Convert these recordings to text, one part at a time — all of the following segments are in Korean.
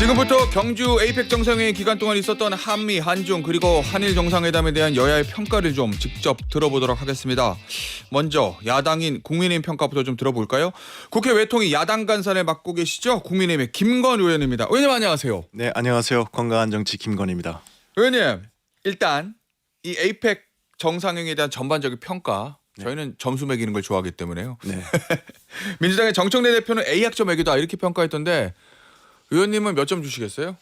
지금부터 경주 에이펙 정상회의 기간 동안 있었던 한미, 한중 그리고 한일 정상회담에 대한 여야의 평가를 좀 직접 들어보도록 하겠습니다. 먼저 야당인 국민의힘 평가부터 좀 들어볼까요? 국회 외통위 야당 간사를 맡고 계시죠? 국민의힘의 김건 의원입니다. 의원님 안녕하세요. 네, 안녕하세요. 건강한 정치 김건희입니다. 의원님, 일단 이 에이펙 정상회의에 대한 전반적인 평가, 저희는 점수 매기는 걸 좋아하기 때문에요. 네. 민주당의 정청래 대표는 A학점 매기다 이렇게 평가했던데 의원님은 몇 점 주시겠어요?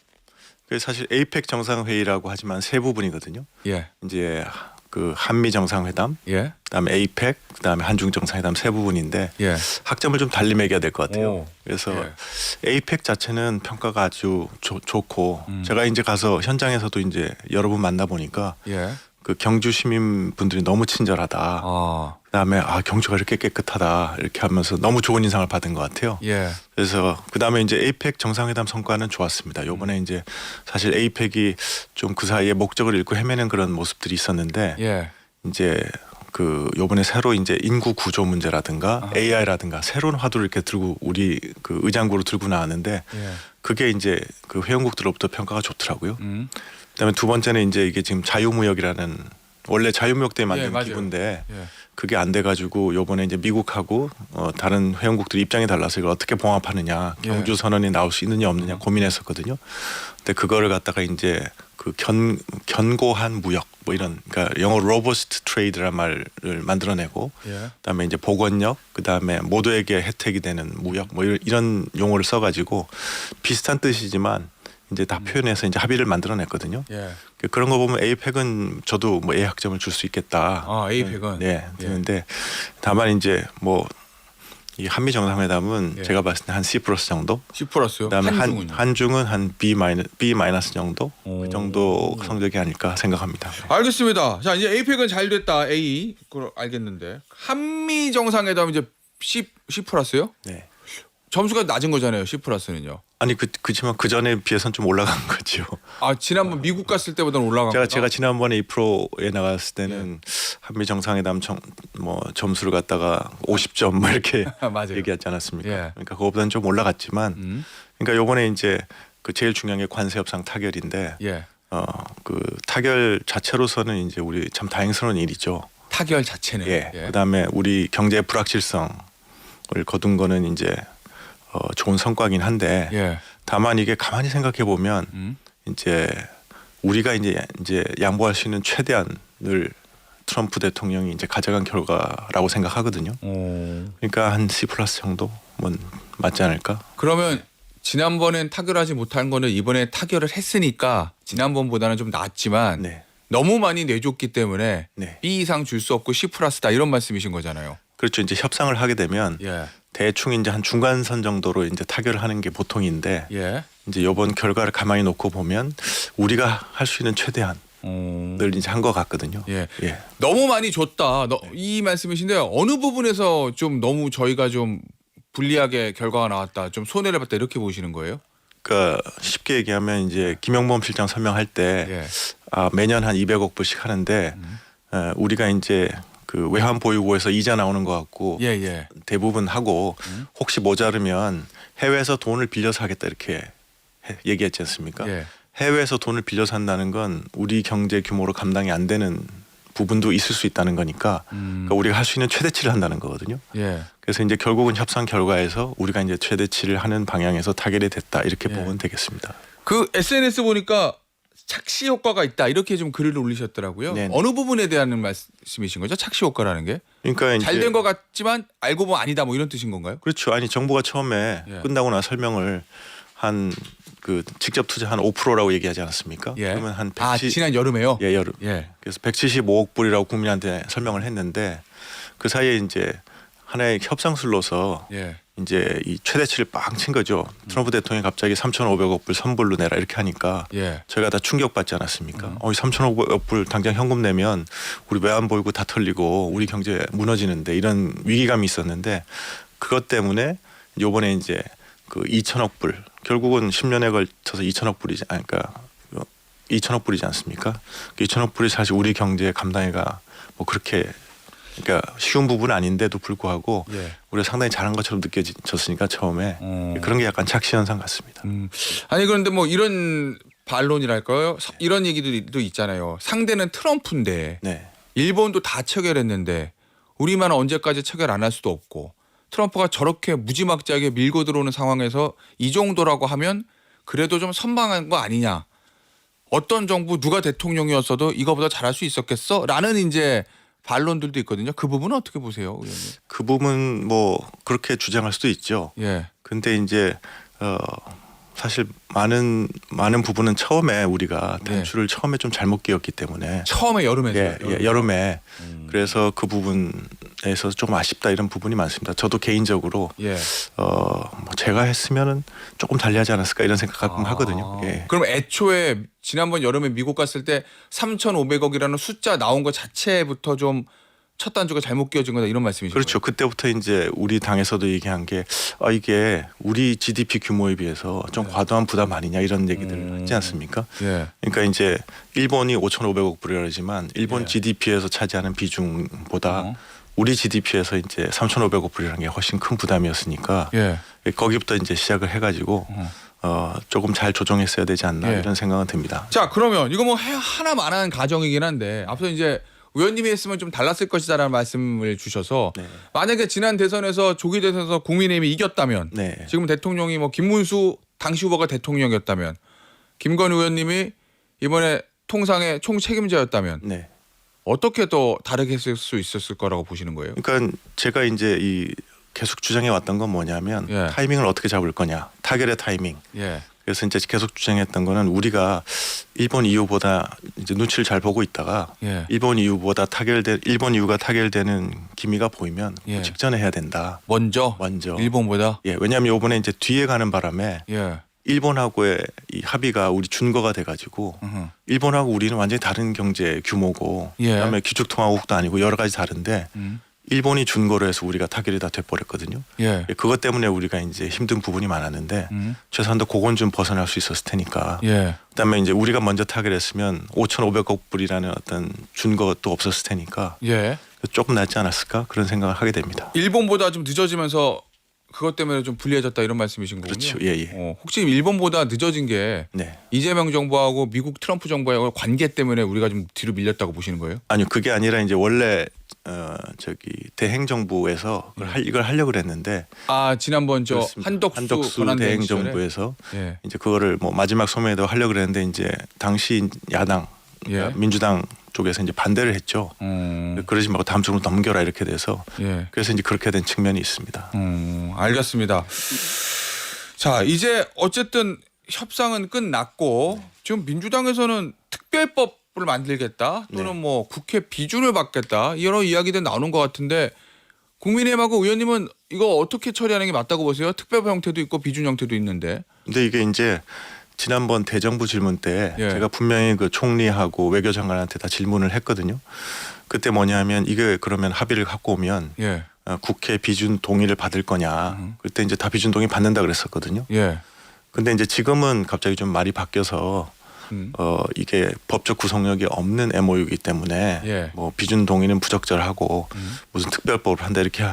그 사실 에이펙 정상회의라고 하지만 세 부분이거든요. 예. 이제 그 한미 정상회담, 예. 그다음에 에이펙, 그다음에 한중 정상회담 세 부분인데 예. 학점을 좀 달리 매겨야 될 것 같아요. 오. 그래서 예. 에이펙 자체는 평가가 아주 좋고 제가 이제 가서 현장에서도 이제 여러 분 만나 보니까 예. 그 경주 시민분들이 너무 친절하다. 아. 그다음에 경주가 이렇게 깨끗하다 이렇게 하면서 너무 좋은 인상을 받은 것 같아요. 예. 그래서 그다음에 이제 에이펙 정상회담 성과는 좋았습니다. 요번에 이제 사실 에이펙이 좀 그 사이에 목적을 잃고 헤매는 그런 모습들이 있었는데 예. 이제 그 요번에 새로 이제 인구 구조 문제라든가 아하. AI라든가 새로운 화두를 이렇게 들고 우리 그 의장구로 들고 나왔는데 예. 그게 이제 그 회원국들로부터 평가가 좋더라고요. 음. 그다음에 두 번째는 이제 이게 지금 자유무역이라는 원래 자유무역 때문에 만든 맞아요. 기구인데 예. 그게 안 돼가지고 요번에 이제 미국하고 다른 회원국들이 입장이 달라서 이걸 어떻게 봉합하느냐 예. 경주 선언이 나올 수 있느냐 없느냐 고민했었거든요. 근데 그거를 갖다가 이제 그 견고한 무역 뭐 이런 그러니까 영어로 로버스트 트레이드란 말을 만들어내고 예. 그다음에 이제 보건력 그다음에 모두에게 혜택이 되는 무역 뭐 이런 용어를 써가지고 비슷한 뜻이지만 이제 다 표현해서 이제 합의를 만들어냈거든요. 예. 그런 거 보면 에이펙은 저도 뭐 A 학점을 줄 수 있겠다. 아, 에이펙은. 네. 예. 되는데 다만 이제 뭐 이 한미 정상회담은 예. 제가 봤을 때 한 C+ 정도. C 플러스요. 그다음에 한중은요? 한중은 한 B 마이너스 정도. 오. 그 정도 성적이 아닐까 생각합니다. 알겠습니다. 자, 이제 에이펙은 잘 됐다. A. 그걸 알겠는데. 한미 정상회담 이제 C 플러스요? 네. 점수가 낮은 거잖아요. C 플러스는요. 아니 그렇지만 그 전에 비해서는 좀 올라간 거죠. 아, 지난번 미국 갔을 때보다는 올라간 거다. 제가 지난번에 이 프로에 나갔을 때는 한미 정상회담 뭐 점수를 갖다가 50점 뭐 이렇게 맞아요. 얘기하지 않았습니까? 예. 그러니까 그거보다는 좀 올라갔지만 그러니까 요번에 이제 그 제일 중요한 게 관세 협상 타결인데 예. 그 타결 자체로서는 이제 우리 참 다행스러운 일이죠. 타결 자체는. 예. 그다음에 우리 경제의 불확실성을 거둔 거는 이제 좋은 성과긴 한데 예. 다만 이게 가만히 생각해 보면 이제 우리가 이제 양보할 수 있는 최대한을 트럼프 대통령이 이제 가져간 결과라고 생각하거든요. 오. 그러니까 한 C+ 정도 뭐 맞지 않을까? 그러면 지난번엔 타결하지 못한 거는 이번에 타결을 했으니까 지난번보다는 좀 낫지만 네. 너무 많이 내줬기 때문에 네. B 이상 줄 수 없고 C+다 이런 말씀이신 거잖아요. 그렇죠. 이제 협상을 하게 되면 예. 대충 이제 한 중간선 정도로 이제 타결을 하는 게 보통인데 예. 이제 이번 결과를 가만히 놓고 보면 우리가 할 수 있는 최대한을 이제 한 것 같거든요. 예. 예. 너무 많이 줬다. 이 말씀이신데 어느 부분에서 좀 너무 저희가 좀 불리하게 결과가 나왔다. 좀 손해를 봤다 이렇게 보시는 거예요? 그러니까 쉽게 얘기하면 이제 김영범 실장 설명할 때 예. 매년 한 200억 불씩 하는데 우리가 이제 그 외환 보유고에서 이자 나오는 것 같고 예, 예. 대부분 하고 혹시 모자르면 해외에서 돈을 빌려서 하겠다 이렇게 얘기했지 않습니까? 예. 해외에서 돈을 빌려서 한다는 건 우리 경제 규모로 감당이 안 되는 부분도 있을 수 있다는 거니까 그러니까 우리가 할 수 있는 최대치를 한다는 거거든요. 예. 그래서 이제 결국은 협상 결과에서 우리가 이제 최대치를 하는 방향에서 타결이 됐다 이렇게 예. 보면 되겠습니다. 그 SNS 보니까 착시 효과가 있다 이렇게 좀 글을 올리셨더라고요. 네네. 어느 부분에 대한 말씀이신 거죠? 착시 효과라는 게? 그러니까 이제 잘 된 것 같지만 알고 보면 아니다 뭐 이런 뜻인 건가요? 그렇죠. 아니 정부가 처음에 예. 끝나고 나서 설명을 한 그 직접 투자 한 5%라고 얘기하지 않았습니까? 예. 그러면 한 아, 170, 지난 여름에요? 예, 여름. 예. 그래서 175억 불이라고 국민한테 설명을 했는데 그 사이에 이제 하나의 협상술로서 예. 이제 이 최대치를 빵 친 거죠. 트럼프 대통령이 갑자기 3,500억 불 선불로 내라 이렇게 하니까 예. 저희가 다 충격받지 않았습니까? 3,500억 불 당장 현금 내면 우리 외환 보유고 다 털리고 우리 경제 무너지는데 이런 위기감이 있었는데 그것 때문에 요번에 이제 그 2천억 불 결국은 10년에 걸쳐서 2천억 불이지 그러니까 2천억 불이지 않습니까? 2천억 불이 사실 우리 경제 감당해가 뭐 그렇게 그러니까 쉬운 부분은 아닌데도 불구하고 예. 우리가 상당히 잘한 것처럼 느껴졌으니까 처음에 그런 게 약간 착시 현상 같습니다. 아니 그런데 뭐 이런 반론이랄까요? 이런 얘기도 있잖아요. 상대는 트럼프인데 네. 일본도 다 체결했는데 우리만 언제까지 체결 안 할 수도 없고 트럼프가 저렇게 무지막지하게 밀고 들어오는 상황에서 이 정도라고 하면 그래도 좀 선방한 거 아니냐. 어떤 정부 누가 대통령이었어도 이거보다 잘할 수 있었겠어? 라는 이제 반론들도 있거든요. 그 부분은 어떻게 보세요, 의원님? 그 부분 뭐 그렇게 주장할 수도 있죠. 예. 근데 이제 사실 많은 부분은 처음에 우리가 단추를 처음에 좀 잘못 끼웠기 때문에 처음에 여름에 여름에 그래서 그 부분에서 조금 아쉽다 이런 부분이 많습니다. 저도 개인적으로 예. 뭐 제가 했으면은 조금 달리하지 않았을까 이런 생각 가끔 하거든요. 예. 그럼 애초에 지난번 여름에 미국 갔을 때 3,500억이라는 숫자 나온 것 자체부터 좀 첫 단추가 잘못 끼워진 거다 이런 말씀이시죠? 그렇죠. 그때부터 이제 우리 당에서도 얘기한 게 이게 우리 GDP 규모에 비해서 좀 과도한 부담 아니냐 이런 얘기들 하지 않습니까? 예. 그러니까 이제 일본이 5,500억 불이라지만 일본 예. GDP에서 차지하는 비중보다 우리 GDP에서 이제 3,500억 불이라는 게 훨씬 큰 부담이었으니까 예. 거기부터 이제 시작을 해가지고 조금 잘 조정했어야 되지 않나 예. 이런 생각은 듭니다. 자 그러면 이거 뭐 하나만한 가정이긴 한데 앞서 이제 의원님이 했으면 좀 달랐을 것이다라는 말씀을 주셔서 네. 만약에 지난 대선에서 조기 대선에서 국민의힘이 이겼다면 네. 지금 대통령이 뭐 김문수 당시 후보가 대통령이었다면 김건희 의원님이 이번에 통상의 총책임자였다면 네. 어떻게 더 다르게 했을 수 있었을 거라고 보시는 거예요? 그러니까 제가 이제 계속 주장해 왔던 건 뭐냐면 예. 타이밍을 어떻게 잡을 거냐, 타결의 타이밍. 예. 그래서 이제 계속 주장했던 거는 우리가 일본 이후보다 이제 눈치를 잘 보고 있다가 예. 일본 이후가 타결되는 기미가 보이면 예. 직전에 해야 된다. 먼저 일본보다 예, 왜냐하면 이번에 이제 뒤에 가는 바람에 예. 일본하고의 이 합의가 우리 준거가 돼가지고 일본하고 우리는 완전히 다른 경제 규모고 예. 그다음에 기축통화국도 아니고 여러 가지 다른데 일본이 준거로 해서 우리가 타결이 다 돼버렸거든요. 예. 그것 때문에 우리가 이제 힘든 부분이 많았는데 최소한도 그건 좀 벗어날 수 있었을 테니까. 예. 그다음에 이제 우리가 먼저 타결했으면 5,500억 불이라는 어떤 준거도 없었을 테니까 예. 조금 낫지 않았을까 그런 생각을 하게 됩니다. 일본보다 좀 늦어지면서 그것 때문에 좀 불리해졌다 이런 말씀이신 거군요. 그렇죠. 예. 혹시 일본보다 늦어진 게 네. 이재명 정부하고 미국 트럼프 정부하고 관계 때문에 우리가 좀 뒤로 밀렸다고 보시는 거예요? 아니요, 그게 아니라 이제 원래 대행 정부에서 이걸 하려고 그랬는데 아 지난번 저 그렇습니다. 한덕수 대행 정부에서 예. 이제 그거를 뭐 마지막 소매에도 하려고 그랬는데 이제 당시 야당 예. 민주당 쪽에서 이제 반대를 했죠. 그러지 말고 다음 주로 넘겨라 이렇게 돼서 예. 그래서 이제 그렇게 된 측면이 있습니다. 알겠습니다. 자 이제 어쨌든 협상은 끝났고 지금 민주당에서는 특별법을 만들겠다 또는 네. 뭐 국회 비준을 받겠다 여러 이야기들 나오는 것 같은데 국민의힘하고 의원님은 이거 어떻게 처리하는 게 맞다고 보세요? 특별법 형태도 있고 비준 형태도 있는데. 근데 이게 이제 지난번 대정부 질문 때 예. 제가 분명히 그 총리하고 외교장관한테 다 질문을 했거든요. 그때 뭐냐면 이게 그러면 합의를 갖고 오면 예. 국회 비준 동의를 받을 거냐. 그때 이제 다 비준 동의 받는다 그랬었거든요. 예. 근데 이제 지금은 갑자기 좀 말이 바뀌어서 이게 법적 구속력이 없는 MOU이기 때문에 예. 뭐 비준 동의는 부적절하고 무슨 특별법을 한다 이렇게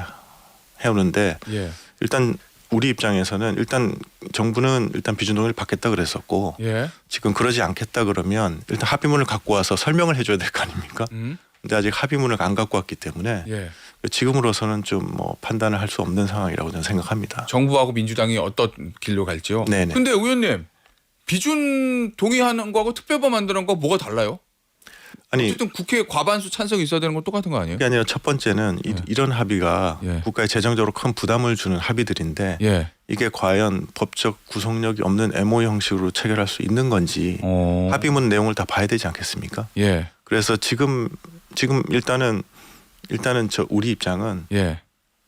해오는데 예. 일단 우리 입장에서는 일단 정부는 일단 비준 동의를 받겠다 그랬었고 예. 지금 그러지 않겠다 그러면 일단 합의문을 갖고 와서 설명을 해줘야 될 거 아닙니까? 근데 아직 합의문을 안 갖고 왔기 때문에 예. 지금으로서는 좀 뭐 판단을 할 수 없는 상황이라고 저는 생각합니다. 정부하고 민주당이 어떤 길로 갈지요. 네네. 근데 의원님 비준 동의하는 거하고 특별법 만드는 거 뭐가 달라요? 아니 어쨌든 국회 과반수 찬성이 있어야 되는 건 똑같은 거 아니에요? 그게 아니라 첫 번째는 이런 합의가 예. 국가에 재정적으로 큰 부담을 주는 합의들인데 예. 이게 과연 법적 구속력이 없는 MOU 형식으로 체결할 수 있는 건지 합의문 내용을 다 봐야 되지 않겠습니까? 예. 그래서 지금 일단은 저 우리 입장은 예.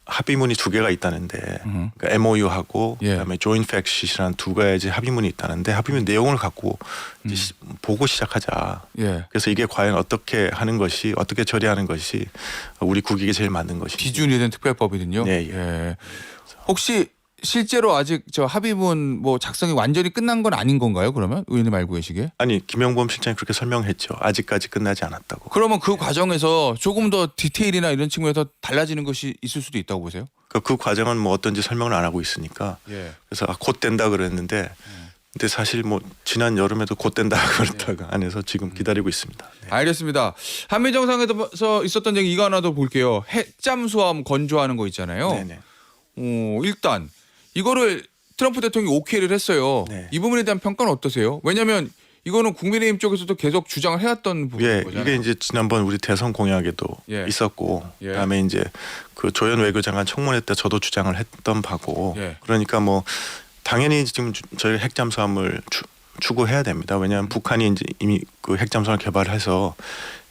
합의문이 두 개가 있다는데 그러니까 MOU하고 예. 그다음에 Joint Fact Sheet이라는 두 가지 합의문이 있다는데 합의문 내용을 갖고 이제 보고 시작하자. 예. 그래서 이게 과연 어떻게 하는 것이 어떻게 처리하는 것이 우리 국익에 제일 맞는 것인지. 비준이든 특별법이든요. 네, 예. 예. 혹시 실제로 아직 저 합의문 뭐 작성이 완전히 끝난 건 아닌 건가요? 그러면 의원님 알고 계시기에? 아니 김영범 실장이 그렇게 설명했죠. 아직까지 끝나지 않았다고. 그러면 그 과정에서 조금 더 디테일이나 이런 측면에서 달라지는 것이 있을 수도 있다고 보세요? 그 과정은 뭐 어떤지 설명을 안 하고 있으니까. 예. 그래서 곧 된다 그랬는데 근데 사실 뭐 지난 여름에도 곧 된다 그랬다가 안 해서 지금 기다리고 있습니다. 네. 알겠습니다. 한미 정상에서 있었던 얘기 이거 하나 더 볼게요. 핵잠수함 건조하는 거 있잖아요. 네네. 일단 이거를 트럼프 대통령이 오케이를 했어요. 네. 이 부분에 대한 평가는 어떠세요? 왜냐하면 이거는 국민의힘 쪽에서도 계속 주장을 해왔던 부분인 예, 거잖아요. 이게 이제 지난번 우리 대선 공약에도 예. 있었고 예. 그다음에 이제 그 조현 외교장관 청문회 때 저도 주장을 했던 바고 예. 그러니까 뭐 당연히 지금 저희 핵잠수함을 추구해야 됩니다. 왜냐하면 북한이 이제 이미 그 핵잠수함을 개발해서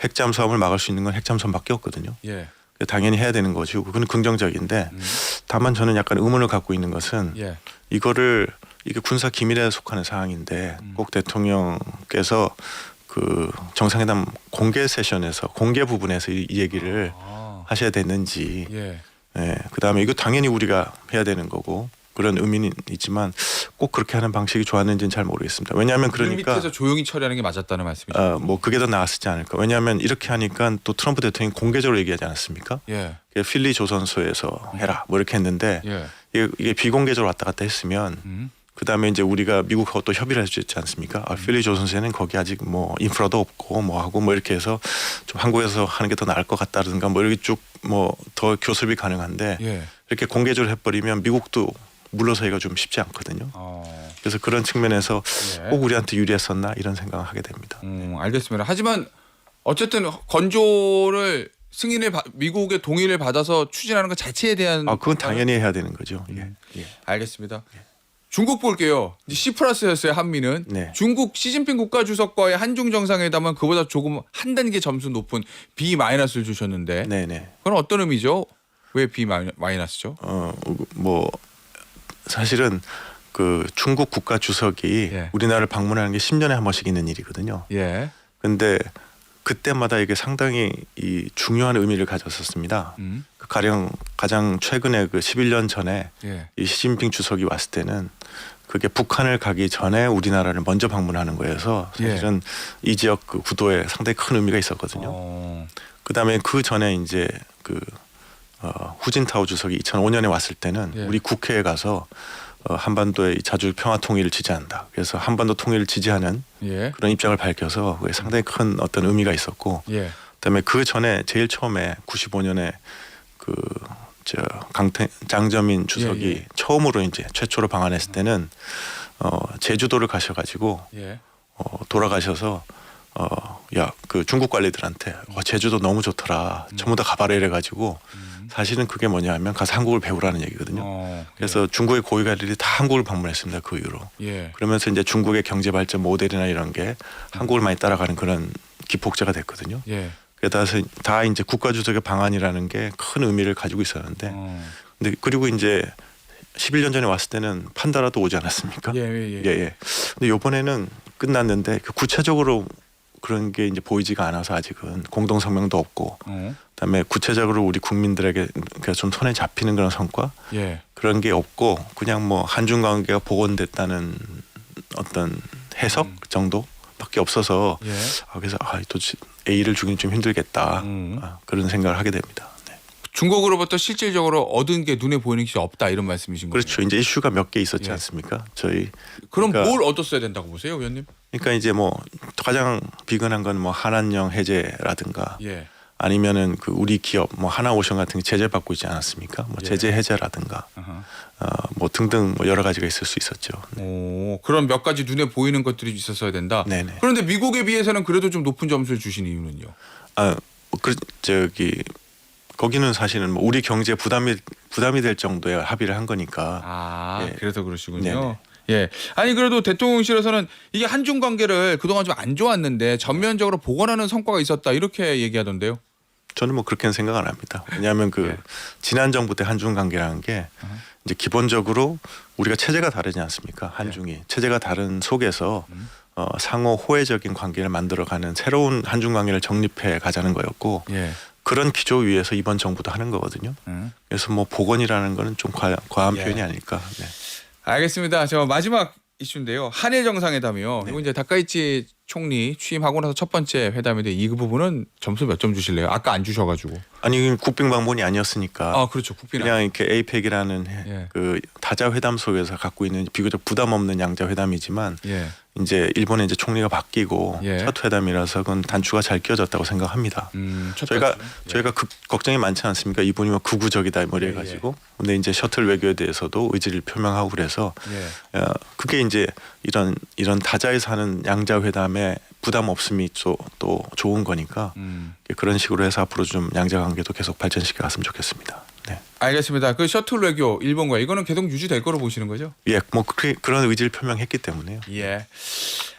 핵잠수함을 막을 수 있는 건 핵잠수함밖에 없거든요. 예. 당연히 해야 되는 거죠. 그건 긍정적인데 다만 저는 약간 의문을 갖고 있는 것은 예. 이게 군사 기밀에 속하는 사항인데 꼭 대통령께서 그 정상회담 공개 세션에서 공개 부분에서 이 얘기를 하셔야 되는지 예. 예, 그다음에 이거 당연히 우리가 해야 되는 거고 그런 의미는 있지만 꼭 그렇게 하는 방식이 좋았는지는 잘 모르겠습니다. 왜냐하면 그러니까 밑에서 조용히 처리하는 게 맞았다는 말씀이죠. 뭐 그게 더 나았지 않을까. 왜냐하면 이렇게 하니까 또 트럼프 대통령이 공개적으로 얘기하지 않았습니까? 예. 필리 조선소에서 해라 뭐 이렇게 했는데 예. 이게 비공개적으로 왔다 갔다 했으면 그다음에 이제 우리가 미국하고 또 협의를 해주지 않습니까? 필리 조선소에는 거기 아직 뭐 인프라도 없고 뭐 하고 뭐 이렇게 해서 좀 한국에서 하는 게 더 나을 것 같다든가 뭐 이렇게 쭉 뭐 더 교섭이 가능한데 예. 이렇게 공개적으로 해버리면 미국도 물러서기가 좀 쉽지 않거든요. 그래서 그런 측면에서 예. 꼭 우리한테 유리했었나 이런 생각을 하게 됩니다. 알겠습니다. 하지만 어쨌든 건조를 미국의 동의를 받아서 추진하는 것 자체에 대한 그건 당연히 해야 되는 거죠. 예. 예. 알겠습니다. 중국 볼게요. C+였어요 한미는. 네. 중국 시진핑 국가주석과의 한중 정상회담은 그보다 조금 한 단계 점수 높은 B-를 주셨는데 네네. 그건 어떤 의미죠? 왜 B-죠? 뭐 사실은 그 중국 국가 주석이 예. 우리나라를 방문하는 게 10년에 한 번씩 있는 일이거든요. 예. 근데 그때마다 이게 상당히 이 중요한 의미를 가졌었습니다. 가장 최근에 그 11년 전에 예. 이 시진핑 주석이 왔을 때는 그게 북한을 가기 전에 우리나라를 먼저 방문하는 거여서 사실은 이 지역 그 구도에 상당히 큰 의미가 있었거든요. 그다음에 그 전에 이제 그 후진타오 주석이 2005년에 왔을 때는 예. 우리 국회에 가서 한반도의 자주 평화 통일을 지지한다. 그래서 한반도 통일을 지지하는 예. 그런 입장을 밝혀서 그게 상당히 큰 어떤 의미가 있었고, 예. 그다음에 그 전에 제일 처음에 95년에 장저민 주석이 예, 예. 처음으로 이제 최초로 방한했을 때는 제주도를 가셔가지고 예. 돌아가셔서 그 중국 관리들한테 제주도 너무 좋더라. 전부 다 가봐라 이래가지고 사실은 그게 뭐냐면 가서 한국을 배우라는 얘기거든요. 그래서 중국의 고위 관리들이 다 한국을 방문했습니다. 그 이후로. 예. 그러면서 이제 중국의 경제 발전 모델이나 이런 게 한국을 많이 따라가는 그런 기폭제가 됐거든요. 예. 그래서 다 이제 국가주석의 방안이라는 게 큰 의미를 가지고 있었는데, 근데 그리고 이제 11년 전에 왔을 때는 판다라도 오지 않았습니까? 예. 근데 이번에는 끝났는데 구체적으로 그런 게 이제 보이지가 않아서 아직은 공동 성명도 없고, 그다음에 구체적으로 우리 국민들에게 좀 손에 잡히는 그런 성과 예. 그런 게 없고 그냥 뭐 한중 관계가 복원됐다는 어떤 해석 정도밖에 없어서 예. 그래서 또 A를 주긴 좀 힘들겠다 그런 생각을 하게 됩니다. 네. 중국으로부터 실질적으로 얻은 게 눈에 보이는 게 없다 이런 말씀이신 거죠? 그렇죠. 이제 이슈가 몇 개 있었지 예. 않습니까? 저희 그럼 그러니까, 뭘 얻었어야 된다고 보세요, 의원님? 그러니까 이제 뭐 가장 비근한 건 뭐 한한령 해제라든가 예. 아니면은 그 우리 기업 뭐 하나오션 같은 게 제재 받고 있지 않았습니까? 뭐 예. 제재 해제라든가 뭐 등등 뭐 여러 가지가 있을 수 있었죠. 네. 그런 몇 가지 눈에 보이는 것들이 있었어야 된다. 네네. 그런데 미국에 비해서는 그래도 좀 높은 점수를 주신 이유는요? 거기는 사실은 뭐 우리 경제에 부담이 될 정도의 합의를 한 거니까. 예. 그래서 그러시군요. 네네. 예. 아니 그래도 대통령실에서는 이게 한중 관계를 그동안 좀 안 좋았는데 전면적으로 복원하는 성과가 있었다 이렇게 얘기하던데요. 저는 뭐 그렇게는 생각 안 합니다. 왜냐하면 예. 지난 정부 때 한중 관계라는 게 이제 기본적으로 우리가 체제가 다르지 않습니까? 한중이 체제가 다른 속에서 상호 호혜적인 관계를 만들어가는 새로운 한중 관계를 정립해 가자는 거였고 예. 그런 기조 위에서 이번 정부도 하는 거거든요. 그래서 뭐 복원이라는 거는 좀 과한 예. 표현이 아닐까. 네. 알겠습니다. 저 마지막 이슈인데요. 한일 정상회담이요. 네. 이거 이제 다카이치 총리 취임하고 나서 첫 번째 회담인데 이 부분은 점수 몇 점 주실래요? 아까 안 주셔가지고. 아니 국빈 방문이 아니었으니까. 아 그렇죠. 국빈. 그냥 이렇게 에이펙이라는 예. 그 다자 회담 속에서 갖고 있는 비교적 부담 없는 양자 회담이지만 예. 이제 일본의 이제 총리가 바뀌고 예. 첫 회담이라서 그건 단추가 잘 끼워졌다고 생각합니다. 첫 저희가 번째. 예. 저희가 걱정이 많지 않습니까? 이분이 뭐 극우적이다 뭐 이래 가지고. 근데 이제 셔틀 외교에 대해서도 의지를 표명하고 그래서 예. 그게 이제 이런 다자에서 하는 양자 회담에 부담 없음이 또 좋은 거니까 그런 식으로 해서 앞으로 좀 양자 관계도 계속 발전시켜 갔으면 좋겠습니다. 네. 알겠습니다. 그 셔틀 외교 일본과 이거는 계속 유지될 거로 보시는 거죠? 예, 뭐 그런 의지를 표명했기 때문에요. 예.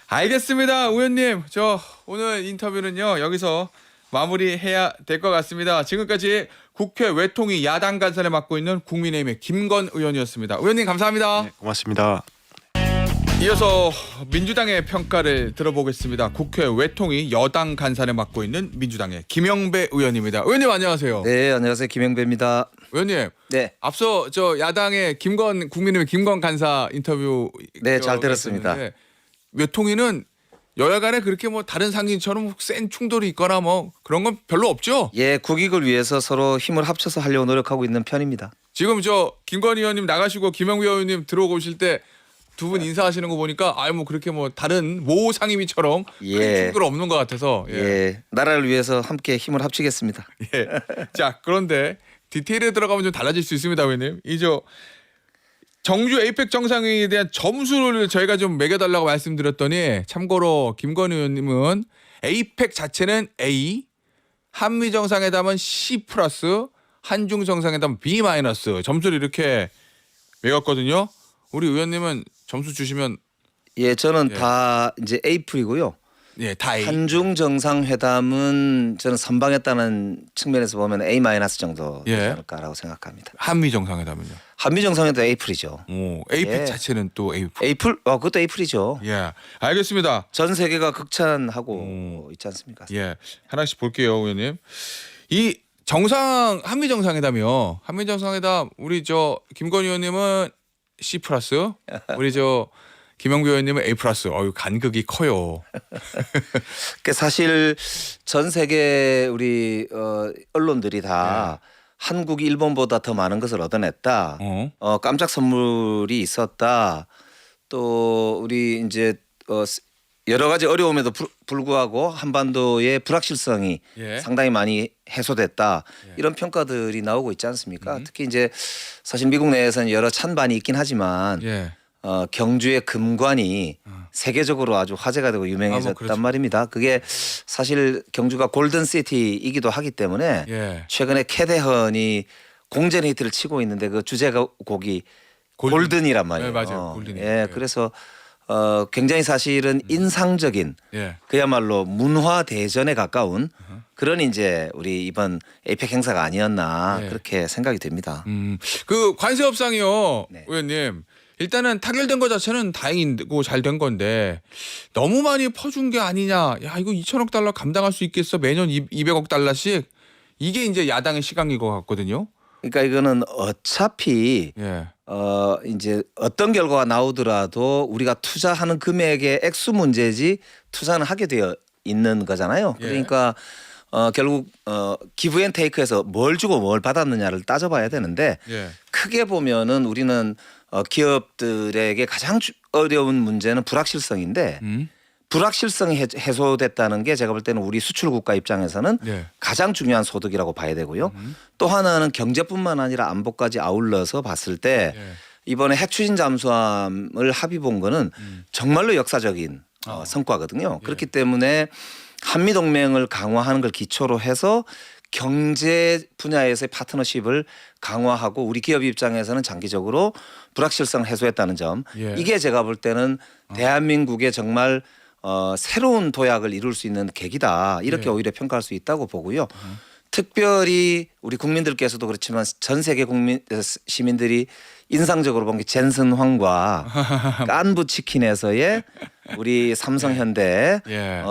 알겠습니다. 의원님. 저 오늘 인터뷰는요. 여기서 마무리해야 될 것 같습니다. 지금까지 국회 외통위 야당 간사를 맡고 있는 국민의힘의 김건 의원이었습니다. 의원님 감사합니다. 네, 고맙습니다. 이어서 민주당의 평가를 들어보겠습니다. 국회 외통위 여당 간사를 맡고 있는 민주당의 김영배 의원입니다. 의원님 안녕하세요. 네, 안녕하세요. 김영배입니다. 의원님. 네. 앞서 저 야당의 국민의힘 김건 간사 인터뷰 네, 잘 들었습니다. 했었는데 외통위는 여야 간에 그렇게 뭐 다른 상징처럼 센 충돌이 있거나 뭐 그런 건 별로 없죠? 예, 국익을 위해서 서로 힘을 합쳐서 하려고 노력하고 있는 편입니다. 지금 저 김건 의원님 나가시고 김영배 의원님 들어오실 때 두 분 인사하시는 거 보니까 뭐 그렇게 뭐 다른 모 상임위처럼 큰 충돌 없는 것 같아서 예, 나라를 위해서 함께 힘을 합치겠습니다. 예. 자 그런데 디테일에 들어가면 좀 달라질 수 있습니다, 의원님. 이저 정주 에이펙 정상회의에 대한 점수를 저희가 좀 매겨달라고 말씀드렸더니 참고로 김건 의원님은 에이펙 자체는 A, 한미 정상회담은 C+, 한중 정상회담 B- 점수를 이렇게 매겼거든요. 우리 의원님은 점수 주시면 예, 저는 예. 다 이제 A풀이고요. 예, 다 A. 한중 정상회담은 저는 선방했다는 측면에서 보면 A- 정도 되지 예. 않을까라고 생각합니다. 한미 정상회담은요. 한미 정상회담 A풀이죠. 오, 에이펙 예. 자체는 또 A. A풀? 그것도 A풀이죠. 예, 알겠습니다. 전 세계가 극찬하고 있지 않습니까? 예, 하나씩 볼게요, 의원님. 이 한미 정상회담이요. 한미 정상회담 우리 저 김건 의원님은 C+, 우리 저 김영배 의원님은 A+. 간극이 커요. 그 사실 전 세계 우리 언론들이 다 한국이 일본보다 더 많은 것을 얻어냈다. 깜짝 선물이 있었다. 또 우리 이제 여러 가지 어려움에도 불구하고 한반도의 불확실성이 예. 상당히 많이 해소됐다. 이런 평가들이 나오고 있지 않습니까? 특히 이제 사실 미국 내에서는 여러 찬반이 있긴 하지만 예. 경주의 금관이 세계적으로 아주 화제가 되고 유명해졌단 그렇죠. 말입니다. 그게 사실 경주가 골든시티이기도 하기 때문에 예. 최근에 캐대헌이 공전 히트를 치고 있는데 그 주제곡이 골든이란 말이에요. 네, 맞아요. 골든이. 예, 예. 그래서 굉장히 사실은 인상적인 예. 그야말로 문화 대전에 가까운 그런 이제 우리 이번 에이펙 행사가 아니었나 예. 그렇게 생각이 됩니다. 그 관세 협상이요, 네. 의원님. 일단은 타결된 것 자체는 다행이고 잘 된 건데 너무 많이 퍼준 게 아니냐. 야 이거 2천억 달러 감당할 수 있겠어? 매년 200억 달러씩. 이게 이제 야당의 시각인 것 같거든요. 그러니까 이거는 어차피 예. 이제 어떤 결과가 나오더라도 우리가 투자하는 금액의 액수 문제지 투자는 하게 되어 있는 거잖아요. 예. 그러니까 결국 기브 앤 테이크에서 뭘 주고 뭘 받았느냐를 따져봐야 되는데 예. 크게 보면은 우리는 기업들에게 가장 어려운 문제는 불확실성인데 불확실성이 해소됐다는 게 제가 볼 때는 우리 수출 국가 입장에서는 예. 가장 중요한 소득이라고 봐야 되고요. 또 하나는 경제뿐만 아니라 안보까지 아울러서 봤을 때 예. 이번에 핵 추진 잠수함을 합의 본 거는 정말로 역사적인 성과거든요. 그렇기 때문에 한미 동맹을 강화하는 걸 기초로 해서 경제 분야에서의 파트너십을 강화하고 우리 기업 입장에서는 장기적으로 불확실성을 해소했다는 점. 예. 이게 제가 볼 때는 대한민국의 정말 새로운 도약을 이룰 수 있는 계기다. 이렇게 예. 오히려 평가할 수 있다고 보고요. 특별히 우리 국민들께서도 그렇지만 전 세계 시민들이 인상적으로 본 게 젠슨 황과 깐부 치킨에서의 우리 삼성 현대 예.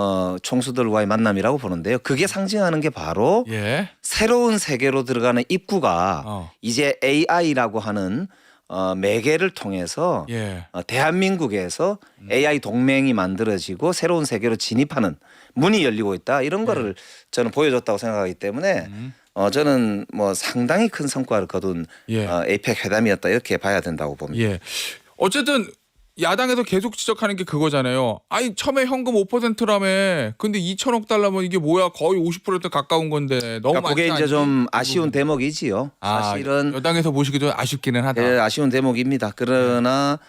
총수들과의 만남이라고 보는데요. 그게 상징하는 게 바로 예. 새로운 세계로 들어가는 입구가 이제 AI라고 하는 매개를 통해서 예. 대한민국에서 AI 동맹이 만들어지고 새로운 세계로 진입하는 문이 열리고 있다. 이런 거를 저는 보여줬다고 생각하기 때문에 저는 뭐 상당히 큰 성과를 거둔 예. 에이펙 회담이었다 이렇게 봐야 된다고 봅니다. 예. 어쨌든 야당에서 계속 지적하는 게 그거잖아요. 아니 처음에 현금 5%라며. 근데 2천억 달러면 이게 뭐야? 거의 50% 가까운 건데 너무 그러니까 많지 그게 이제 않니? 좀 아쉬운 대목이지요. 사실은 여당에서 보시기도 아쉽기는 하다. 예, 아쉬운 대목입니다. 그러나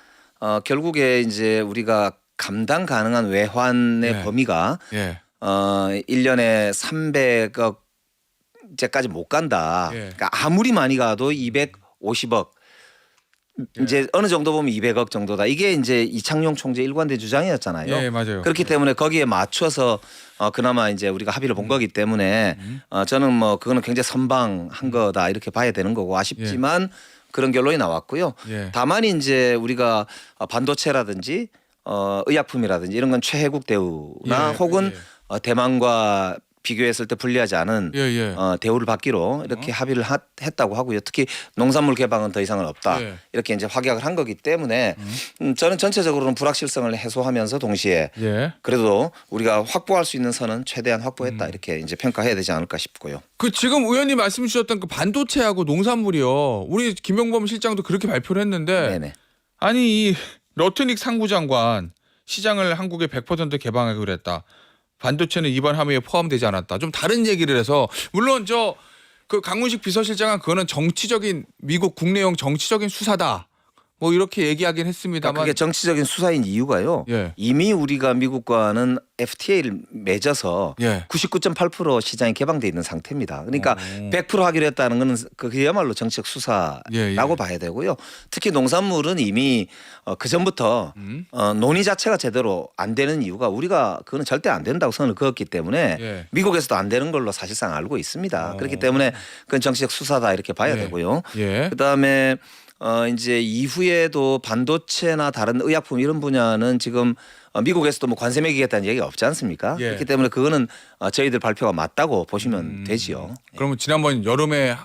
결국에 이제 우리가 감당 가능한 외환의 네. 범위가 예. 1년에 300억 이제까지 못 간다. 예. 그러니까 아무리 많이 가도 250억. 이제 어느 정도 보면 200억 정도다. 이게 이제 이창용 총재 일관된 주장이었잖아요. 예, 맞아요. 그렇기 때문에 거기에 맞춰서 그나마 이제 우리가 합의를 본 거기 때문에 저는 뭐 그거는 굉장히 선방한 거다 이렇게 봐야 되는 거고 아쉽지만 그런 결론이 나왔고요. 예. 다만 이제 우리가 반도체라든지 의약품이라든지 이런 건 최혜국 대우나 예, 혹은 예. 대만과 비교했을 때 불리하지 않은 예, 예. 대우를 받기로 이렇게 합의를 했다고 하고요. 특히 농산물 개방은 더 이상은 없다. 예. 이렇게 이제 확약을 한 거기 때문에 저는 전체적으로는 불확실성을 해소하면서 동시에 예. 그래도 우리가 확보할 수 있는 선은 최대한 확보했다 이렇게 이제 평가해야 되지 않을까 싶고요. 그 지금 의원님 말씀 주셨던 그 반도체하고 농산물이요. 우리 김용범 실장도 그렇게 발표를 했는데 네네. 아니 이 러트닉 상부장관 시장을 한국에 100% 개방하기로 했다. 반도체는 이번 합의에 포함되지 않았다. 좀 다른 얘기를 해서 물론 저 그 강훈식 비서실장은 그거는 정치적인 미국 국내용 정치적인 수사다. 뭐 이렇게 얘기하긴 했습니다만 그게 정치적인 수사인 이유가요. 예. 이미 우리가 미국과는 FTA를 맺어서 예. 99.8% 시장이 개방돼 있는 상태입니다. 그러니까 100% 하기로 했다는 것은 그야말로 정치적 수사라고 예, 예. 봐야 되고요. 특히 농산물은 이미 그 전부터 논의 자체가 제대로 안 되는 이유가 우리가 그거는 절대 안 된다고 선을 그었기 때문에 예. 미국에서도 안 되는 걸로 사실상 알고 있습니다. 그렇기 때문에 그건 정치적 수사다 이렇게 봐야 예. 되고요. 예. 그다음에 이제 이후에도 반도체나 다른 의약품 이런 분야는 지금 미국에서도 뭐 관세 매기겠다는 얘기가 없지 않습니까? 예. 그렇기 때문에 그거는 저희들 발표가 맞다고 보시면 되지요. 그러면 지난번 여름에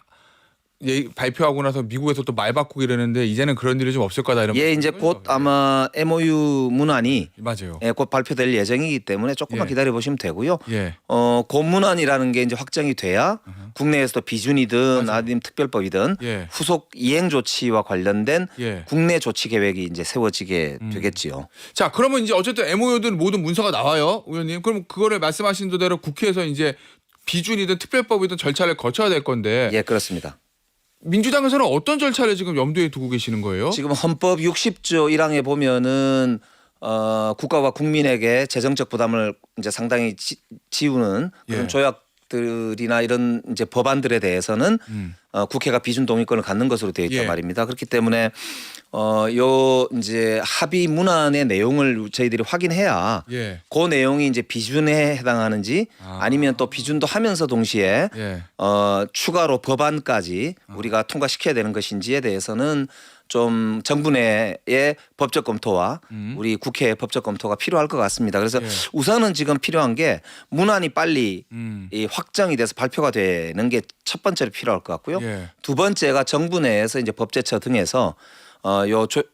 발표하고 나서 미국에서 또 말 바꾸고 이러는데 이제는 그런 일이 좀 없을 거다 이런. 예, 이제 곧 아마 MOU 문안이 맞아요. 곧 발표될 예정이기 때문에 조금만 예. 기다려 보시면 되고요. 예. 그 문안이라는 게 이제 확정이 돼야 국내에서도 비준이든 아니면 특별법이든 예. 후속 이행 조치와 관련된 예. 국내 조치 계획이 이제 세워지게 되겠지요. 자, 그러면 이제 어쨌든 MOU든 모든 문서가 나와요, 의원님. 그럼 그거를 말씀하신 대로 국회에서 이제 비준이든 특별법이든 절차를 거쳐야 될 건데 예, 그렇습니다. 민주당에서는 어떤 절차를 지금 염두에 두고 계시는 거예요? 지금 헌법 60조 1항에 보면은 국가와 국민에게 재정적 부담을 이제 상당히 지우는 그런 예. 조약들이나 이런 이제 법안들에 대해서는 국회가 비준 동의권을 갖는 것으로 되어 있단 예. 말입니다. 그렇기 때문에 요 이제 합의 문안의 내용을 저희들이 확인해야 예. 그 내용이 이제 비준에 해당하는지 아니면 또 비준도 하면서 동시에 예. 추가로 법안까지 우리가 통과시켜야 되는 것인지에 대해서는 좀 정부 내의 법적 검토와 우리 국회의 법적 검토가 필요할 것 같습니다. 그래서 예. 우선은 지금 필요한 게 문안이 빨리 이 확정이 돼서 발표가 되는 게 첫 번째로 필요할 것 같고요. 예. 두 번째가 정부 내에서 이제 법제처 등에서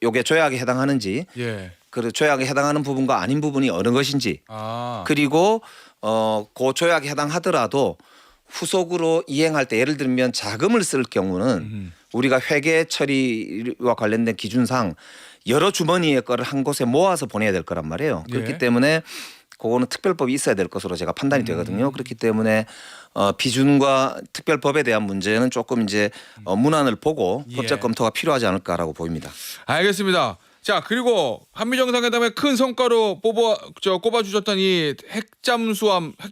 요게 조약에 해당하는지 예. 그 조약에 해당하는 부분과 아닌 부분이 어느 것인지 그리고 그 조약에 해당하더라도 후속으로 이행할 때 예를 들면 자금을 쓸 경우는 우리가 회계 처리와 관련된 기준상 여러 주머니의 거를 한 곳에 모아서 보내야 될 거란 말이에요. 그렇기 예. 때문에 그거는 특별법이 있어야 될 것으로 제가 판단이 되거든요. 그렇기 때문에 비준과 특별법에 대한 문제는 조금 이제 문안을 보고 예. 법적 검토가 필요하지 않을까라고 보입니다. 알겠습니다. 자, 그리고 한미 정상회담의 큰 성과로 꼽아 주셨던 이 핵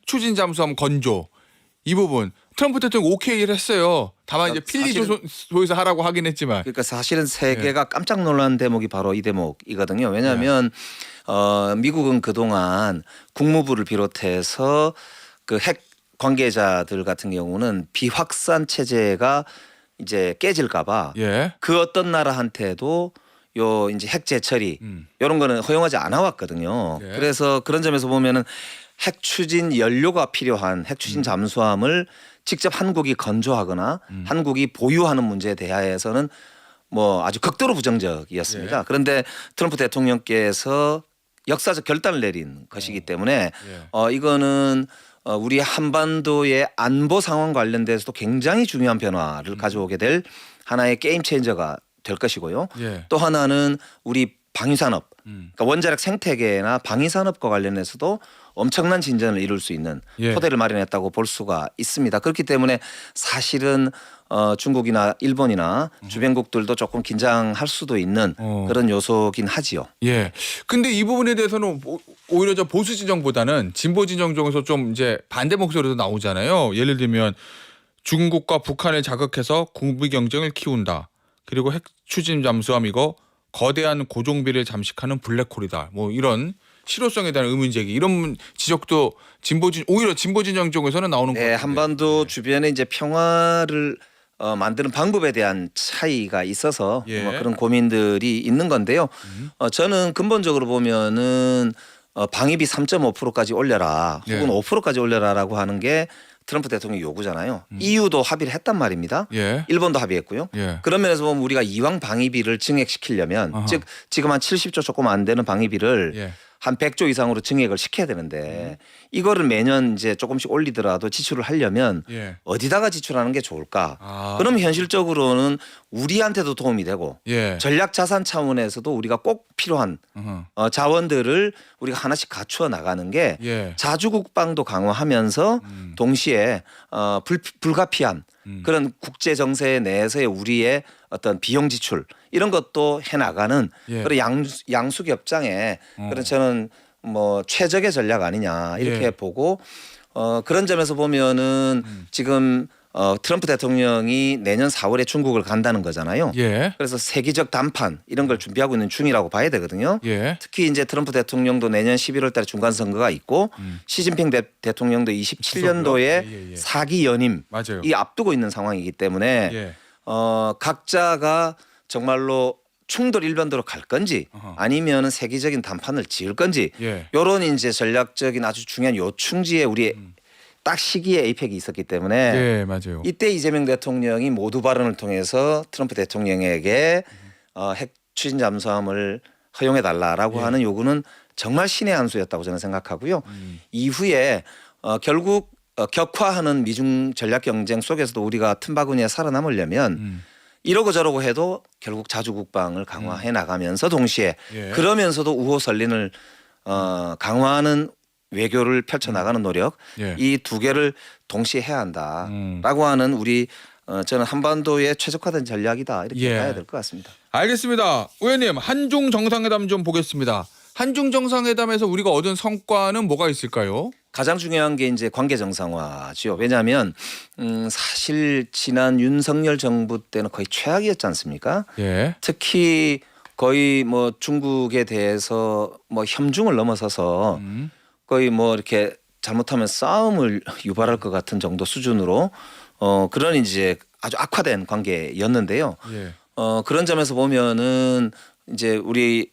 추진 잠수함 건조 이 부분 트럼프 대통령 오케이를 했어요. 다만 이제 필리 조에서 하라고 하긴 했지만. 그러니까 사실은 세계가 깜짝 놀란 대목이 바로 이 대목이거든요. 왜냐하면 미국은 그동안 국무부를 비롯해서 그 핵 관계자들 같은 경우는 비확산 체제가 이제 깨질까봐 예. 그 어떤 나라한테도 요 이제 핵 재처리 이런 거는 허용하지 않아 왔거든요. 예. 그래서 그런 점에서 보면은 핵 추진 연료가 필요한 핵 추진 잠수함을 직접 한국이 건조하거나 한국이 보유하는 문제에 대하여서는 뭐 아주 극도로 부정적이었습니다. 예. 그런데 트럼프 대통령께서 역사적 결단을 내린 것이기 때문에 예. 이거는 우리 한반도의 안보 상황 관련돼서도 굉장히 중요한 변화를 가져오게 될 하나의 게임 체인저가 될 것이고요. 예. 또 하나는 우리 방위산업, 그러니까 원자력 생태계나 방위산업과 관련해서도 엄청난 진전을 이룰 수 있는 예. 토대를 마련했다고 볼 수가 있습니다. 그렇기 때문에 사실은 중국이나 일본이나 주변국들도 조금 긴장할 수도 있는 그런 요소긴 하지요. 예. 근데 이 부분에 대해서는 오히려 저 보수 진영보다는 진보 진영 중에서 좀 이제 반대 목소리도 나오잖아요. 예를 들면 중국과 북한을 자극해서 국비 경쟁을 키운다. 그리고 핵 추진 잠수함 이거 거대한 고종비를 잠식하는 블랙홀이다. 뭐 이런 실효성에 대한 의문 제기 이런 지적도 오히려 진보 진영 쪽에서는 나오는 것 네, 같아요. 한반도 주변에 이제 평화를 만드는 방법에 대한 차이가 있어서 예. 뭐 그런 고민들이 있는 건데요. 저는 근본적으로 보면은 방위비 3.5%까지 올려라 혹은 예. 5%까지 올려라라고 하는 게 트럼프 대통령 요구잖아요. EU도 합의를 했단 말입니다. 예. 일본도 합의했고요. 예. 그런 면에서 보면 우리가 이왕 방위비를 증액시키려면 아하. 즉 지금 한 70조 조금 안 되는 방위비를 예. 한 100조 이상으로 증액을 시켜야 되는데 이거를 매년 이제 조금씩 올리더라도 지출을 하려면 예. 어디다가 지출하는 게 좋을까? 아. 그럼 현실적으로는 우리한테도 도움이 되고 예. 전략 자산 차원에서도 우리가 꼭 필요한 어허. 자원들을 우리가 하나씩 갖추어 나가는 게 예. 자주국방도 강화하면서 동시에 불가피한 그런 국제 정세 내에서의 우리의 어떤 비용 지출 이런 것도 해 나가는 예. 그런 양수겹장의 그런 저는 뭐 최적의 전략 아니냐 이렇게 예. 보고 그런 점에서 보면은 지금 트럼프 대통령이 내년 4월에 중국을 간다는 거잖아요. 예. 그래서 세계적談判 이런 걸 준비하고 있는 중이라고 봐야 되거든요. 예. 특히 이제 트럼프 대통령도 내년 11월 달에 중간 선거가 있고 시진핑 대통령도 27년도에 예. 4기 연임 맞아요. 이 앞두고 있는 상황이기 때문에 예. 각자가 정말로 충돌 일변도로 갈 건지 어허. 아니면은 세계적인 담판을 지을 건지 예. 요런 이제 전략적인 아주 중요한 요충지에 우리 딱 시기에 에이펙이 있었기 때문에 예, 맞아요. 이때 이재명 대통령이 모두 발언을 통해서 트럼프 대통령에게 핵 추진 잠수함을 허용해 달라라고 예. 하는 요구는 정말 신의 한 수였다고 저는 생각하고요. 이후에 결국 격화하는 미중 전략 경쟁 속에서도 우리가 틈바구니에 살아남으려면 이러고 저러고 해도 결국 자주국방을 강화해 나가면서 동시에 예. 그러면서도 우호 설린을 강화하는 외교를 펼쳐나가는 노력 예. 이 두 개를 동시에 해야 한다라고 하는 우리 저는 한반도의 최적화된 전략이다 이렇게 예. 봐야 될 것 같습니다. 알겠습니다. 의원님 한중 정상회담 좀 보겠습니다. 한중 정상회담에서 우리가 얻은 성과는 뭐가 있을까요? 가장 중요한 게 이제 관계 정상화죠. 왜냐하면 사실 지난 윤석열 정부 때는 거의 최악이었지 않습니까? 예. 특히 거의 뭐 중국에 대해서 뭐 협중을 넘어서서 거의 뭐 이렇게 잘못하면 싸움을 유발할 것 같은 정도 수준으로 그런 이제 아주 악화된 관계였는데요. 예. 그런 점에서 보면은 이제 우리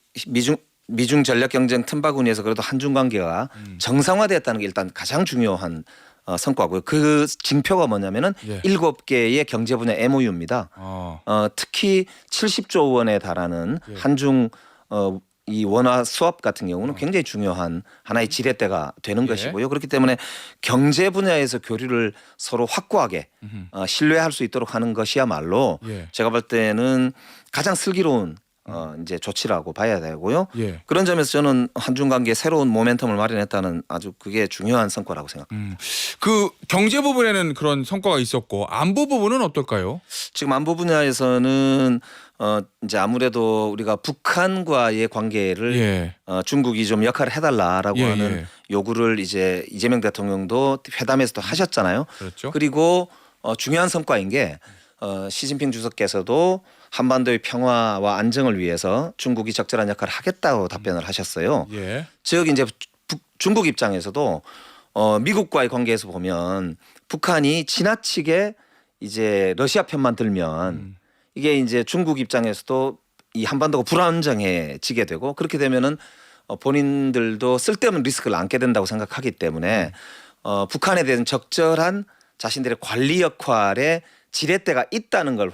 미중 전략 경쟁 틈바구니에서 그래도 한중 관계가 정상화됐다는 게 일단 가장 중요한 성과고요. 그 징표가 뭐냐면은 예. 7개의 경제 분야 MOU입니다. 특히 70조 원에 달하는 예. 한중 이 원화 수업 같은 경우는 굉장히 중요한 하나의 지렛대가 되는 예. 것이고요. 그렇기 때문에 경제 분야에서 교류를 서로 확고하게 신뢰할 수 있도록 하는 것이야말로 예. 제가 볼 때는 가장 슬기로운 이제 조치라고 봐야 되고요. 예. 그런 점에서 저는 한중 관계에 새로운 모멘텀을 마련했다는 아주 그게 중요한 성과라고 생각합니다. 그 경제 부분에는 그런 성과가 있었고 안보 부분은 어떨까요? 지금 안보 분야에서는 이제 아무래도 우리가 북한과의 관계를 예. 중국이 좀 역할을 해달라라고 예, 하는 예. 요구를 이제 이재명 대통령도 회담에서도 하셨잖아요. 그렇죠. 그리고 중요한 성과인 게 시진핑 주석께서도 한반도의 평화와 안정을 위해서 중국이 적절한 역할을 하겠다고 답변을 하셨어요. 예. 즉 이제 중국 입장에서도 미국과의 관계에서 보면 북한이 지나치게 이제 러시아 편만 들면 이게 이제 중국 입장에서도 이 한반도가 불안정해지게 되고 그렇게 되면은 본인들도 쓸데없는 리스크를 안게 된다고 생각하기 때문에 북한에 대한 적절한 자신들의 관리 역할에 지렛대가 있다는 걸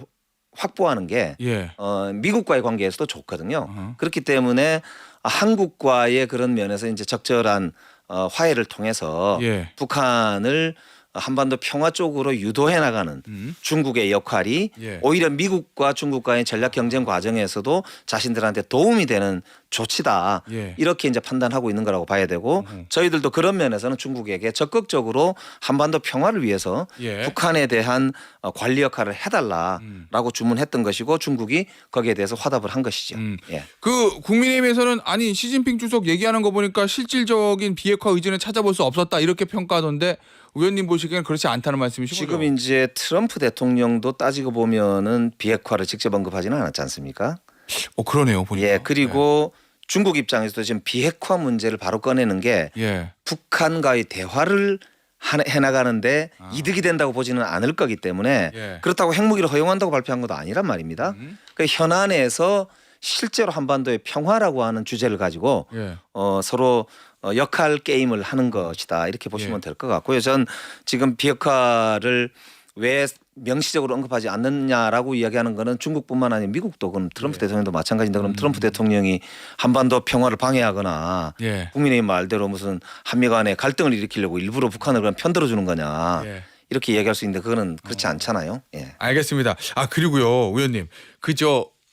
확보하는 게 예. 미국과의 관계에서도 좋거든요. 그렇기 때문에 한국과의 그런 면에서 이제 적절한 화해를 통해서 예. 북한을 한반도 평화 쪽으로 유도해 나가는 중국의 역할이 예. 오히려 미국과 중국과의 전략 경쟁 과정에서도 자신들한테 도움이 되는 조치다. 예. 이렇게 이제 판단하고 있는 거라고 봐야 되고 저희들도 그런 면에서는 중국에게 적극적으로 한반도 평화를 위해서 예. 북한에 대한 관리 역할을 해달라라고 주문했던 것이고 중국이 거기에 대해서 화답을 한 것이죠. 예. 그 국민의힘에서는 아니 시진핑 주석 얘기하는 거 보니까 실질적인 비핵화 의지는 찾아볼 수 없었다 이렇게 평가하던데 의원님 보시기에는 그렇지 않다는 말씀이시죠? 지금 이제 트럼프 대통령도 따지고 보면은 비핵화를 직접 언급하지는 않았지 않습니까? 그러네요. 보니까. 예. 그리고 중국 입장에서도 지금 비핵화 문제를 바로 꺼내는 게 예. 북한과의 대화를 해나가는데 이득이 된다고 보지는 않을 거기 때문에 예. 그렇다고 핵무기를 허용한다고 발표한 것도 아니란 말입니다. 그 현안에서 실제로 한반도의 평화라고 하는 주제를 가지고 예. 서로 역할 게임을 하는 것이다 이렇게 보시면 예. 될 것 같고요. 전 지금 비핵화를 왜 명시적으로 언급하지 않느냐라고 이야기하는 거는 중국뿐만 아니라 미국도 그럼 트럼프 대통령도 마찬가지인데 그럼 트럼프 대통령이 한반도 평화를 방해하거나 예. 국민의힘 말대로 무슨 한미 간에 갈등을 일으키려고 일부러 북한을 그냥 편들어 주는 거냐 예. 이렇게 이야기할 수 있는데 그거는 그렇지 않잖아요. 예. 알겠습니다. 그리고요, 의원님.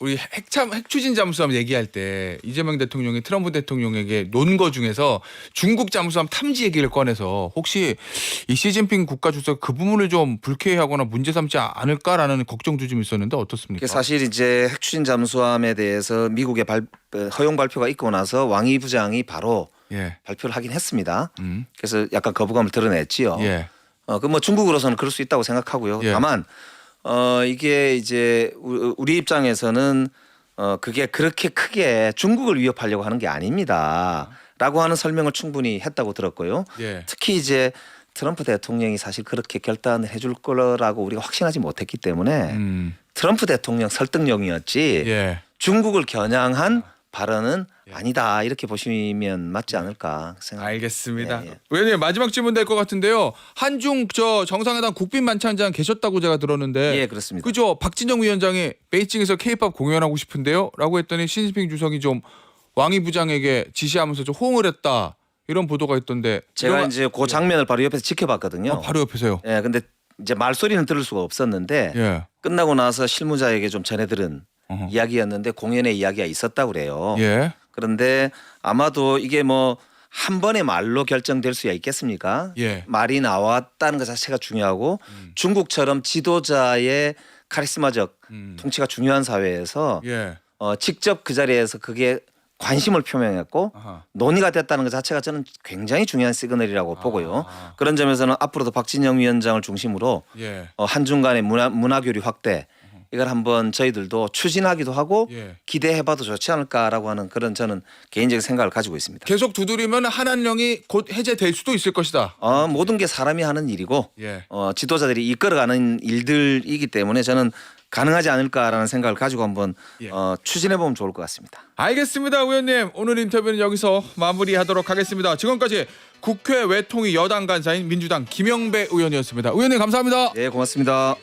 우리 핵 추진 잠수함 얘기할 때 이재명 대통령이 트럼프 대통령에게 논 거 중에서 중국 잠수함 탐지 얘기를 꺼내서 혹시 이 시진핑 국가주석 그 부분을 좀 불쾌해하거나 문제 삼지 않을까라는 걱정도 좀 있었는데 어떻습니까? 사실 이제 핵추진 잠수함에 대해서 미국의 허용 발표가 있고 나서 왕이 부장이 바로 예. 발표를 하긴 했습니다. 그래서 약간 거부감을 드러냈지요. 예. 그 뭐 중국으로서는 그럴 수 있다고 생각하고요. 예. 다만 이게 이제 우리 입장에서는 그게 그렇게 크게 중국을 위협하려고 하는 게 아닙니다라고 하는 설명을 충분히 했다고 들었고요. 예. 특히 이제 트럼프 대통령이 사실 그렇게 결단을 해줄 거라고 우리가 확신하지 못했기 때문에 트럼프 대통령 설득용이었지 예. 중국을 겨냥한 발언은 아니다 이렇게 보시면 맞지 않을까 생각합니다. 알겠습니다. 예, 예. 의원님 마지막 질문 될 것 같은데요. 한중 정상회담 국빈 만찬장 계셨다고 제가 들었는데 예, 그렇습니다. 그죠? 박진영 위원장이 베이징에서 K-팝 공연하고 싶은데요?라고 했더니 시진핑 주석이 좀 왕이 부장에게 지시하면서 좀 호응을 했다 이런 보도가 있던데 제가 이제 그 장면을 바로 옆에서 지켜봤거든요. 바로 옆에서요. 예, 근데 이제 말소리는 들을 수가 없었는데 예. 끝나고 나서 실무자에게 좀 전해들은 어허. 이야기였는데 공연에 이야기가 있었다고 그래요. 예. 그런데 아마도 이게 뭐 한 번의 말로 결정될 수야 있겠습니까? 예. 말이 나왔다는 것 자체가 중요하고 중국처럼 지도자의 카리스마적 통치가 중요한 사회에서 예. 직접 그 자리에서 그게 관심을 표명했고 아하. 논의가 됐다는 것 자체가 저는 굉장히 중요한 시그널이라고 보고요. 그런 점에서는 앞으로도 박진영 위원장을 중심으로 예. 한중 간의 문화교류 확대 이걸 한번 저희들도 추진하기도 하고 예. 기대해봐도 좋지 않을까라고 하는 그런 저는 개인적인 생각을 가지고 있습니다. 계속 두드리면 한한령이 곧 해제될 수도 있을 것이다. 모든 게 사람이 하는 일이고 예. 지도자들이 이끌어가는 일들이기 때문에 저는 가능하지 않을까라는 생각을 가지고 한번 예. 추진해보면 좋을 것 같습니다. 알겠습니다, 의원님. 오늘 인터뷰는 여기서 마무리하도록 하겠습니다. 지금까지 국회 외통위 여당 간사인 민주당 김영배 의원이었습니다. 의원님 감사합니다. 네, 고맙습니다.